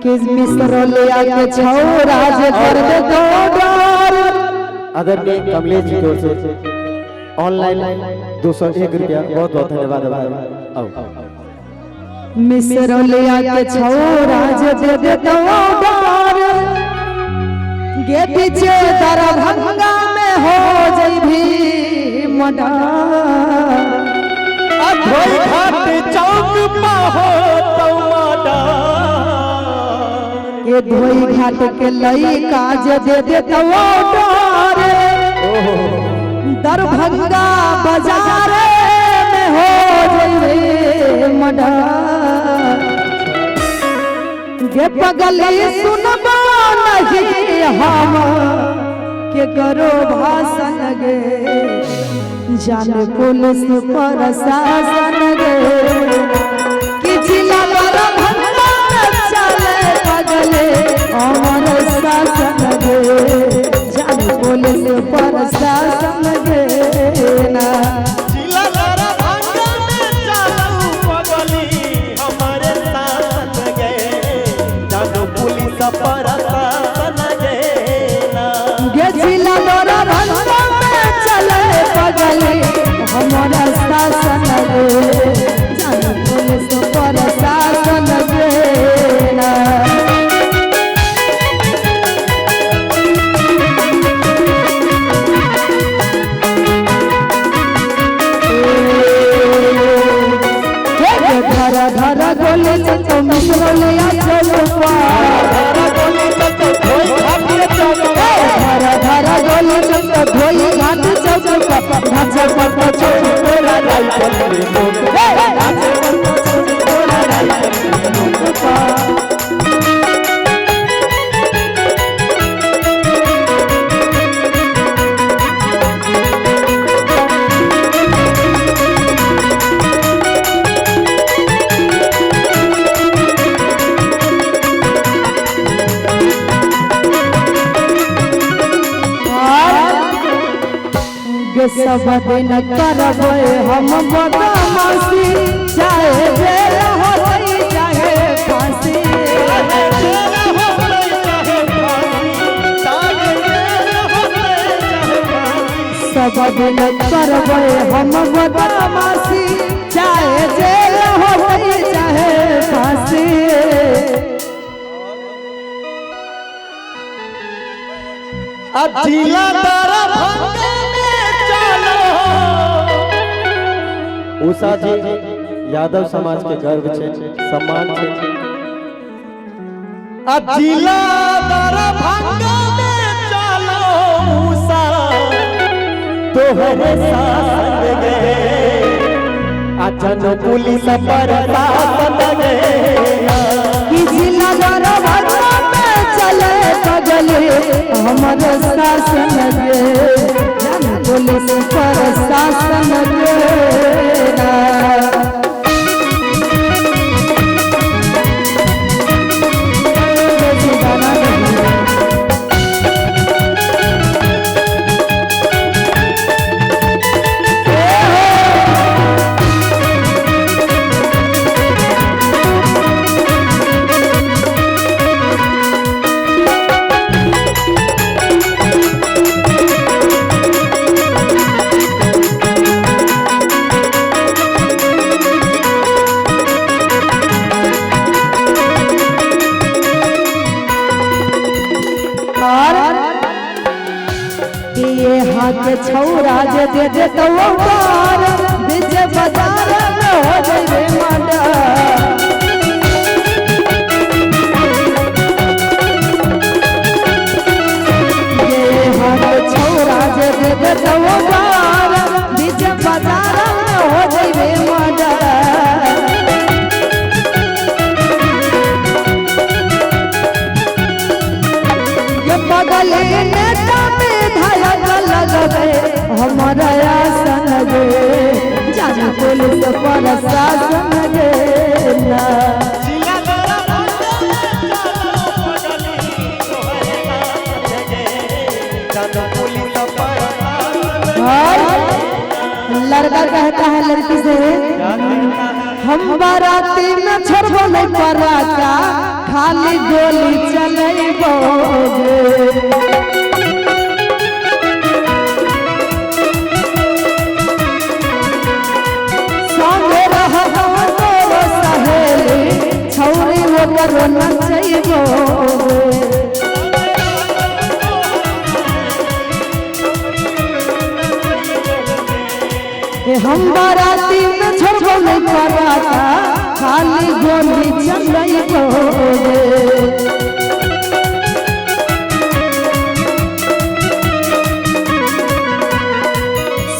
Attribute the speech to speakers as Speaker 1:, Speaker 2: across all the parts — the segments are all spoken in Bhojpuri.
Speaker 1: किसमिस रोले आके छौरा जे कर दे तो डर।
Speaker 2: आदरणीय कमलेश जी की ओर से ऑनलाइन 201 रुपया बहुत बहुत धन्यवाद। आओ
Speaker 1: मिस्र ले आके छौरा जे दे तो डर। गे पीछे दरभंगा में हो जइभी मडर।
Speaker 2: अधोई घाट चौक पा हो तो मडर।
Speaker 1: ये धोई घाट के लइका जे दे तो डर। दरभंगा बाजार में हो जइभी मडर। गे पगली सुनबा नहीं हम के करो भाषण गे। जाने पुलिस प्रशासन गे कि जिला दरभंगा में चले पगले अमर शासन गे। जाने पुलिस प्रशासन गे ना हमारा शासन गे। जाने पुलिस प्रशासन गे ना घर घर गोली तो मिस्र ले चलो घर घर गोली तो धोई घाट चौक ढांचा पर चौक तोरा राइफल रे नोक। ढांचा पर चौक तोरा राइफल रे नोक। सब दिन करबे हम बदमाशी चाहे जेल हो चाहे फांसी। सब दिन करबे हम बदमाशी चाहे जेल हो चाहे फांसी।
Speaker 2: जिला दरभंगा उषा जी यादव समाज के गर्व छे सम्मान छे। जिला दरभंगा में चलो उषा तोहरे साथ गे। अचन पुलिस प्रशासन गे
Speaker 1: कि जिला दरभंगा में चले पगले हमारे शासन गे। पुलिस प्रशासन गे ना के छौरा जे दे तो पार बीच बाजार में हो जइबे मडर। ये हाथ छौरा जे दे तो पार बीच बाजार में हो जइबे मडर। ये पगले नेता में धायक लगबे हमारा आसन गे। जाने पुलिस प्रशासन गे ना लड़का कहता है लड़की से हम बाराती में छोड़बो में पराका खाली गोली चलैबोगे संगे रहबो तोरो सहेली छौरी ओकर नचैबोगे हम बाराती में छोड़बो नहीं पराका खाली गोली चलैबोगे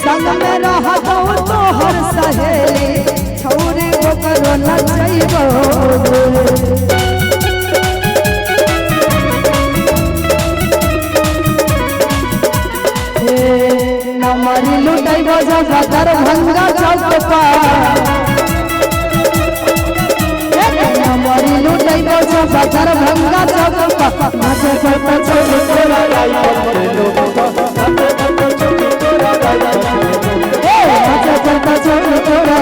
Speaker 1: संग में रहबो तोहर सहेली छौरी ओकर नचैबोगे नमरी लुटाइबो जगह दरभंगा चौक पर नमरी लुटाइबो जगह दरभंगा चौक पर नाचे करता चौक तोरा नाचे करता चौक तोरा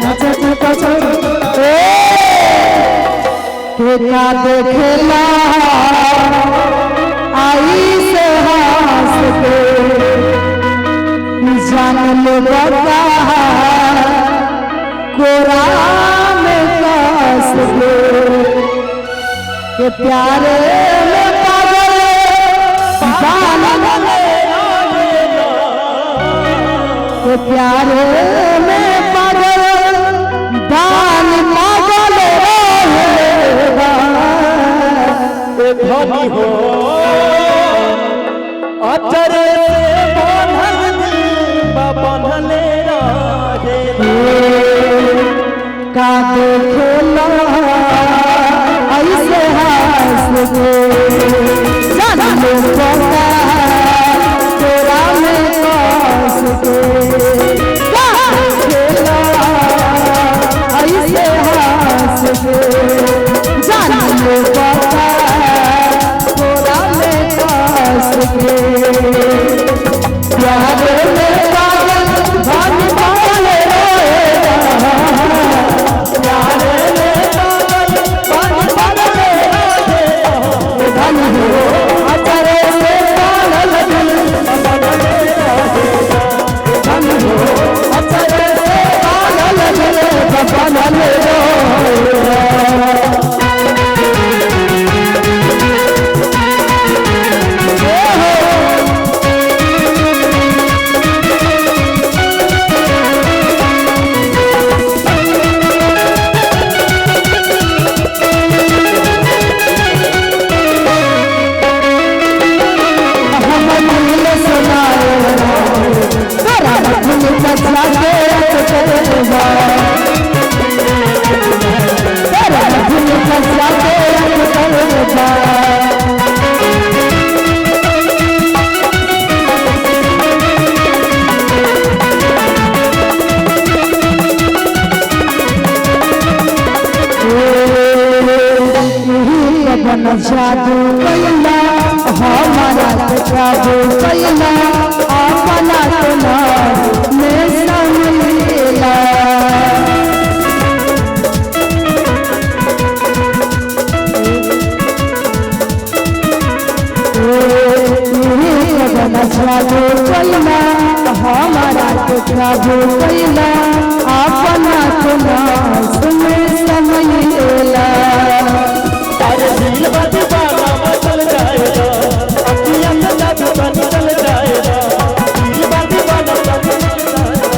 Speaker 1: नाचे करता चौक के का देखेला आई से हास के जान लो बता कोरा में कास के प्यारे में पागल के प्यारे में पागल बाल पागल
Speaker 2: धनी हो अचर बनले
Speaker 1: का देखला ऐसे हास के जान लो बता तोरा में कास के का देखला ऐसे हास के जान लो बता तोरा में कास के प्यार में पागल भाग पागल रोएगा प्यार में पागल भाग पागल रोएगा धनी हो अचरे से पागल दिल धनी हो अचरे से पागल दिल पागल रोएगा जादू कैला हमारा जादू कैला अपना तुना में समझेला जादू कैला हमारा जादू कैला अपना तुना में समझेला
Speaker 2: दिल बदबाना बदल जाएगा अखियां से जादू बदल जाएगा दिल बदबाना बदल जाएगा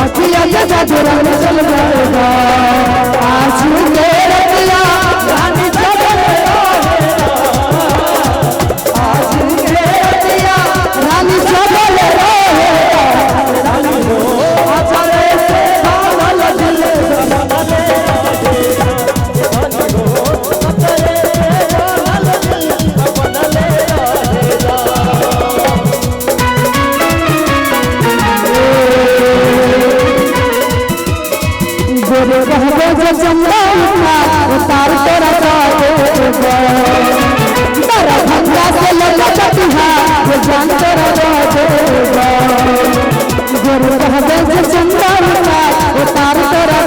Speaker 1: अखियां से जादू बदल जाएगा आज मेरे दिया रानी चले आज मेरे दिया रानी चले रानी हो अचरे से पागल दिल चंदा उतार तोरा दरभंगा से लगा चटिहा वो जान तोरा गुरु चंदा उतार तोरा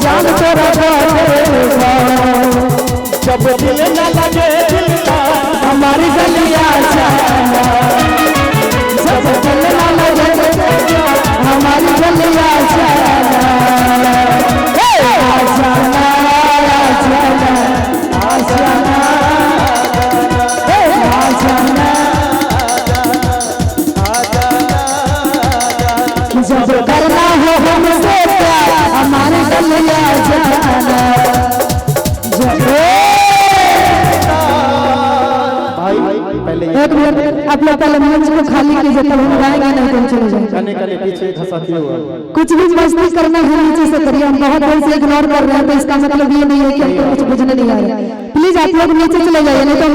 Speaker 1: जान तोरा बातेगा
Speaker 2: जब दिल न लगे दिलदार
Speaker 1: हमारी गलियां जाना जब दिल न लगे हमारी गलियां जाना आजाना आजाना आजाना आजाना जब करना हो हमसे प्यार हमारी गलियां जाना
Speaker 2: पहले
Speaker 1: एक मिनट आप लोग पहले मंच को खाली कीजिए तब हम गाएंगे नहीं तो हम चले जाएंगे
Speaker 2: कने कने पीछे धसा किया हुआ
Speaker 1: कुछ भी मस्ती करना है नीचे से करिए हम बहुत देर से इग्नोर कर रहे हैं तो इसका मतलब ये नहीं है कि हमको कुछ बुझने नहीं आ रहा प्लीज आप लोग नीचे चले जाइए नहीं तो